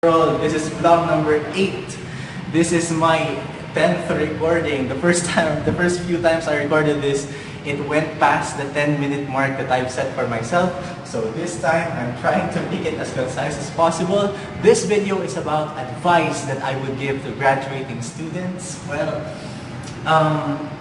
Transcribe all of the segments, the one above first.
This is vlog number 8. This is my 10th recording. The first few times I recorded this, it went past the 10-minute mark that I've set for myself. So this time, I'm trying to make it as concise as possible. This video is about advice that I would give to graduating students. Well,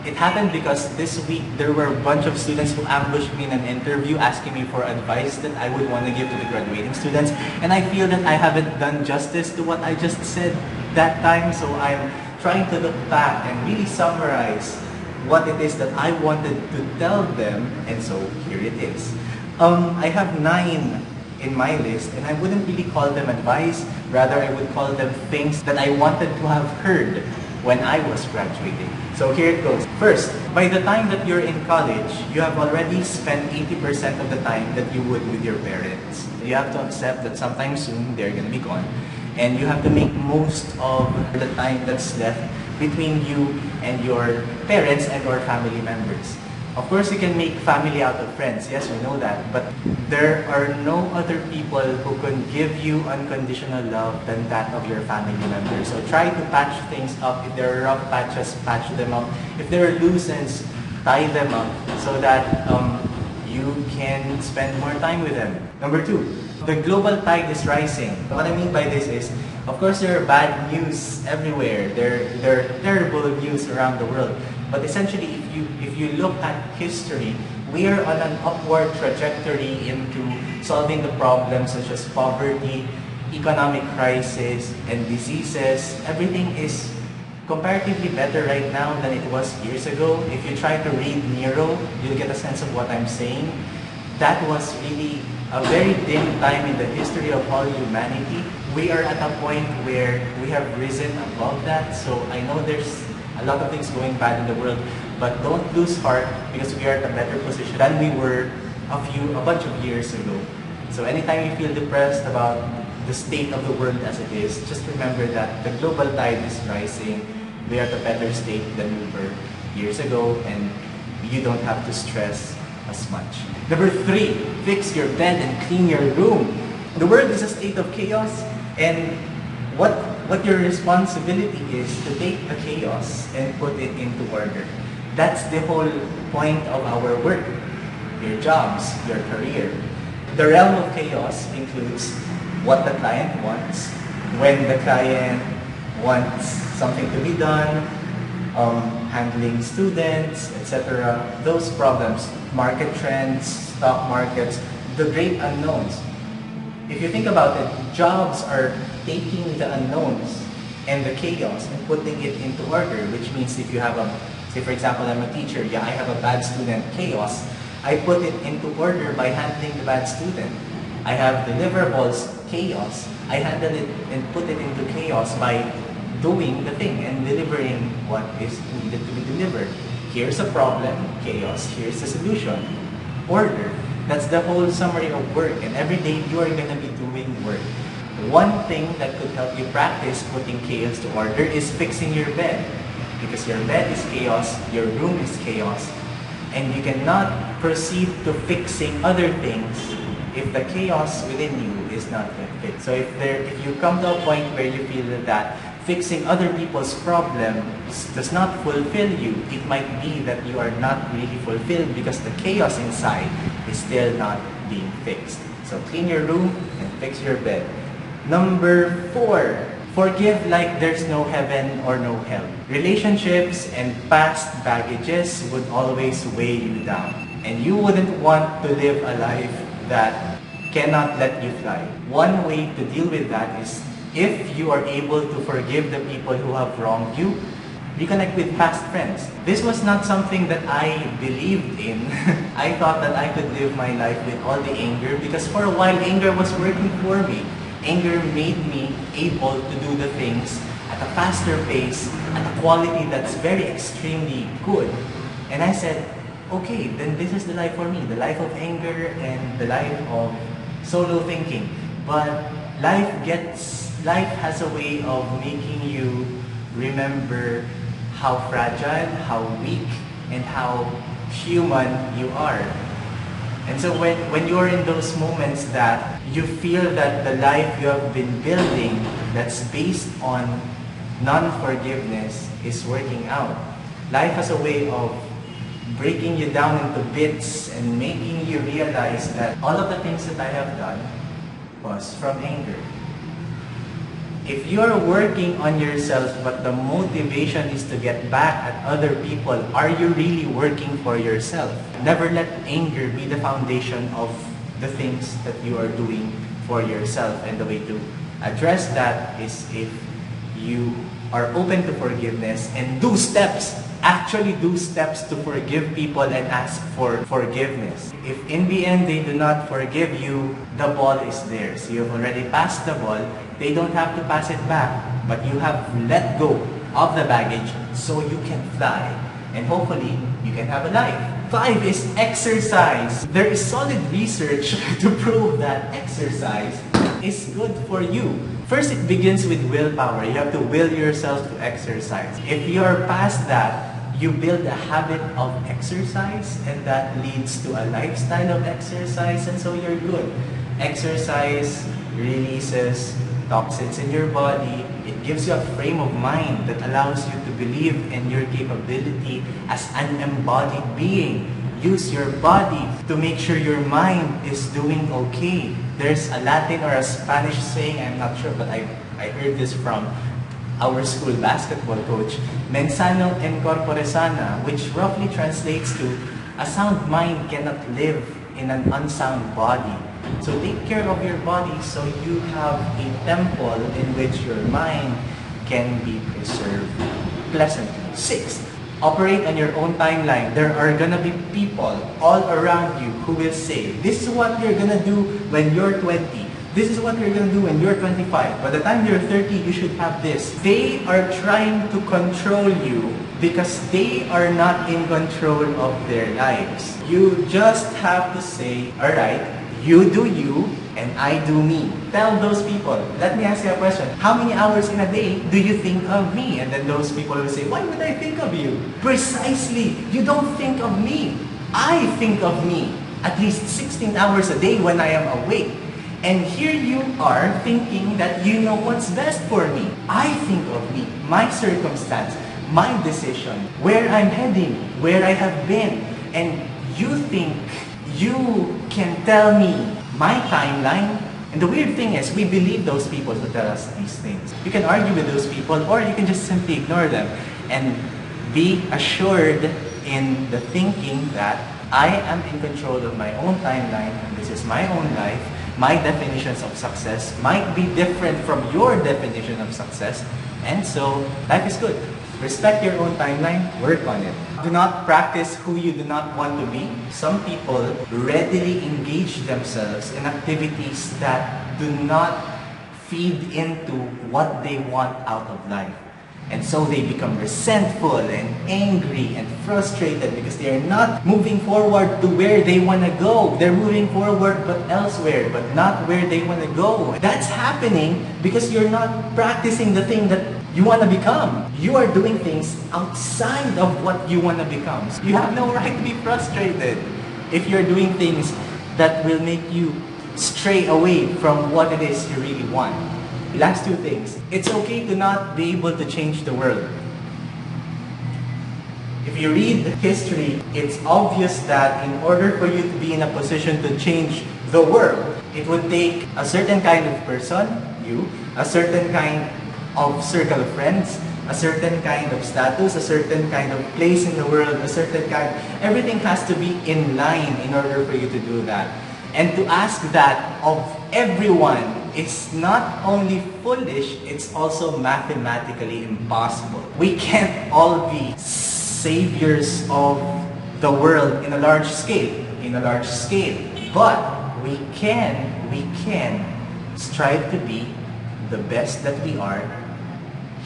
it happened because this week there were a bunch of students who ambushed me in an interview asking me for advice that I would want to give to the graduating students, and I feel that I haven't done justice to what I just said that time, so I'm trying to look back and really summarize what it is that I wanted to tell them, and so here it is. I have 9 in my list, and I wouldn't really call them advice, rather I would call them things that I wanted to have heard when I was graduating. So here it goes. First, by the time that you're in college, you have already spent 80% of the time that you would with your parents. You have to accept that sometime soon they're gonna be gone, and you have to make most of the time that's left between you and your parents and or family members. Of course, you can make family out of friends, yes, we know that, but there are no other people who can give you unconditional love than that of your family members. So try to patch things up. If there are rough patches, patch them up. If there are loose ends, tie them up so that you can spend more time with them. Number 2, the global tide is rising. What I mean by this is, of course, there are bad news everywhere. There are terrible news around the world. But essentially, if you look at history, we are on an upward trajectory into solving the problems such as poverty, economic crisis, and diseases. Everything is comparatively better right now than it was years ago. If you try to read Nero, you'll get a sense of what I'm saying. That was really a very dim time in the history of all humanity. We are at a point where we have risen above that, so I know there's a lot of things going bad in the world, but don't lose heart because we are at a better position than we were a bunch of years ago. So anytime you feel depressed about the state of the world as it is, just remember that the global tide is rising. We are at a better state than we were years ago, and you don't have to stress as much. Number 3, fix your bed and clean your room. The world is a state of chaos, and what your responsibility is to take the chaos and put it into order. That's the whole point of our work, your jobs, your career. The realm of chaos includes what the client wants, when the client wants something to be done, handling students, etc. Those problems, market trends, stock markets, the great unknowns. If you think about it, jobs are taking the unknowns and the chaos and putting it into order, which means if you have say for example, I'm a teacher, yeah, I have a bad student, chaos, I put it into order by handling the bad student. I have deliverables, chaos, I handle it and put it into chaos by doing the thing and delivering what is needed to be delivered. Here's a problem, chaos, here's the solution, order. That's the whole summary of work, and every day you are going to be doing work. One thing that could help you practice putting chaos to order is fixing your bed. Because your bed is chaos, your room is chaos, and you cannot proceed to fixing other things if the chaos within you is not yet fixed. So if you come to a point where you feel that fixing other people's problems does not fulfill you, it might be that you are not really fulfilled because the chaos inside is still not being fixed. So clean your room and fix your bed. Number 4, forgive like there's no heaven or no hell. Relationships and past baggages would always weigh you down, and you wouldn't want to live a life that cannot let you fly. One way to deal with that is, if you are able to forgive the people who have wronged you, reconnect with past friends. This was not something that I believed in. I thought that I could live my life with all the anger because for a while anger was working for me. Anger made me able to do the things at a faster pace, at a quality that's very extremely good. And I said, okay, then this is the life for me, the life of anger and the life of solo thinking. But life has a way of making you remember how fragile, how weak, and how human you are. And so when you're in those moments that you feel that the life you have been building that's based on non-forgiveness is working out, life has a way of breaking you down into bits and making you realize that all of the things that I have done was from anger. If you're working on yourself but the motivation is to get back at other people, are you really working for yourself? Never let anger be the foundation of the things that you are doing for yourself. And the way to address that is if you are open to forgiveness and do steps, actually do steps to forgive people and ask for forgiveness. If in the end they do not forgive you, the ball is theirs. You have already passed the ball. They don't have to pass it back, but you have let go of the baggage so you can fly. And hopefully, you can have a life. 5 is exercise. There is solid research to prove that exercise is good for you. First, it begins with willpower. You have to will yourself to exercise. If you're past that, you build a habit of exercise, and that leads to a lifestyle of exercise, and so you're good. Exercise releases toxins in your body. It gives you a frame of mind that allows you to believe in your capability as an embodied being. Use your body to make sure your mind is doing okay. There's a Latin or a Spanish saying, I'm not sure, but I heard this from our school basketball coach, mensano in corpore sana, which roughly translates to a sound mind cannot live in an unsound body. So take care of your body so you have a temple in which your mind can be preserved pleasantly. 6, operate on your own timeline. There are gonna be people all around you who will say, this is what you're gonna do when you're 20. This is what you're gonna do when you're 25. By the time you're 30, you should have this. They are trying to control you because they are not in control of their lives. You just have to say, alright, you do you, and I do me. Tell those people, let me ask you a question. How many hours in a day do you think of me? And then those people will say, why would I think of you? Precisely, you don't think of me. I think of me at least 16 hours a day when I am awake. And here you are thinking that you know what's best for me. I think of me, my circumstance, my decision, where I'm heading, where I have been. And you think you can tell me my timeline. And the weird thing is, we believe those people who tell us these things. You can argue with those people, or you can just simply ignore them and be assured in the thinking that I am in control of my own timeline, and this is my own life. My definitions of success might be different from your definition of success, and so life is good. Respect your own timeline, work on it. Do not practice who you do not want to be. Some people readily engage themselves in activities that do not feed into what they want out of life. And so they become resentful and angry and frustrated because they are not moving forward to where they want to go. They're moving forward but elsewhere, but not where they want to go. That's happening because you're not practicing the thing that you want to become. You are doing things outside of what you want to become. So you have no right to be frustrated if you're doing things that will make you stray away from what it is you really want. Last 2 things. It's okay to not be able to change the world. If you read history, it's obvious that in order for you to be in a position to change the world, it would take a certain kind of person, you, a certain kind of circle of friends, a certain kind of status, a certain kind of place in the world, a certain kind. Everything has to be in line in order for you to do that. And to ask that of everyone is not only foolish, it's also mathematically impossible. We can't all be saviors of the world in a large scale, but we can strive to be the best that we are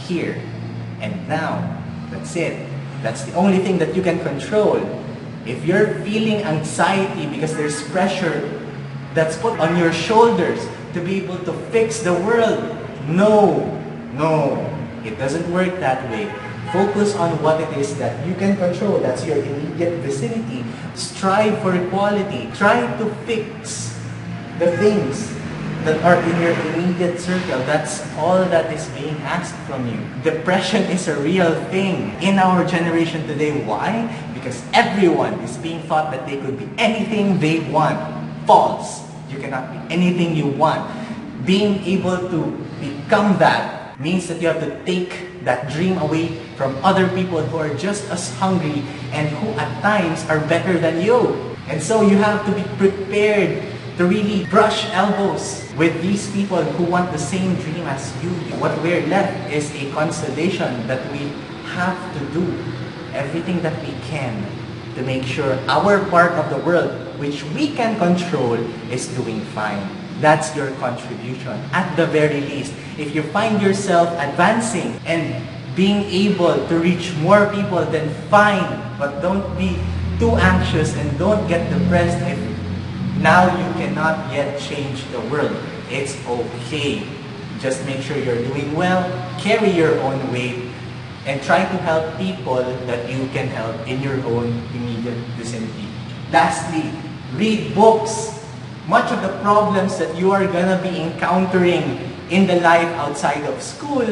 here and now. That's it. That's the only thing that you can control. If you're feeling anxiety because there's pressure that's put on your shoulders to be able to fix the world, no, it doesn't work that way. Focus on what it is that you can control. That's your immediate vicinity. Strive for equality. Try to fix the things that are in your immediate circle. That's all that is being asked from you. Depression is a real thing in our generation today. Why? Because everyone is being thought that they could be anything they want. False. You cannot be anything you want. Being able to become that means that you have to take that dream away from other people who are just as hungry and who at times are better than you. And so you have to be prepared to really brush elbows with these people who want the same dream as you. What we're left is a consolation that we have to do everything that we can to make sure our part of the world, which we can control, is doing fine. That's your contribution. At the very least, if you find yourself advancing and being able to reach more people, then fine. But don't be too anxious and don't get depressed if now you cannot yet change the world. It's okay. Just make sure you're doing well, carry your own weight, and try to help people that you can help in your own immediate vicinity. Lastly, read books. Much of the problems that you are gonna be encountering in the life outside of school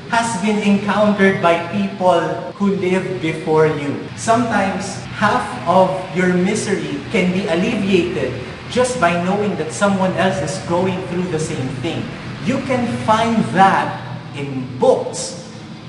has been encountered by people who lived before you. Sometimes half of your misery can be alleviated just by knowing that someone else is going through the same thing. You can find that in books.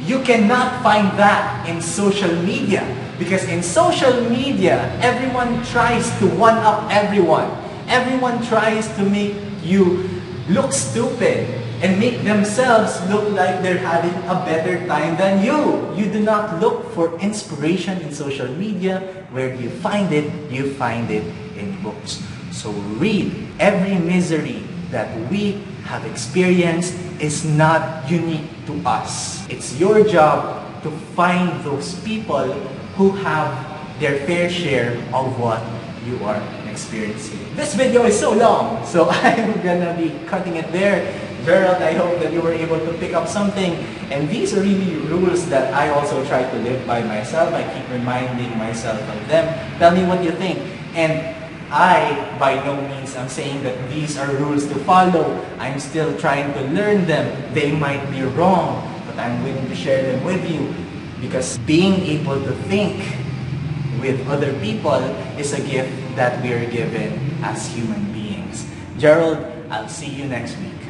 You cannot find that in social media, because in social media, everyone tries to one-up everyone. Everyone tries to make you look stupid and make themselves look like they're having a better time than you. You do not look for inspiration in social media. Where do you find it? You find it in books. So read. Every misery that we have experienced is not unique to us. It's your job to find those people who have their fair share of what you are experiencing. This video is so long, so I'm gonna be cutting it there. Gerald, I hope that you were able to pick up something. And these are really rules that I also try to live by myself. I keep reminding myself of them. Tell me what you think. And I, by no means, am saying that these are rules to follow. I'm still trying to learn them. They might be wrong, but I'm willing to share them with you, because being able to think with other people is a gift that we are given as human beings. Gerald, I'll see you next week.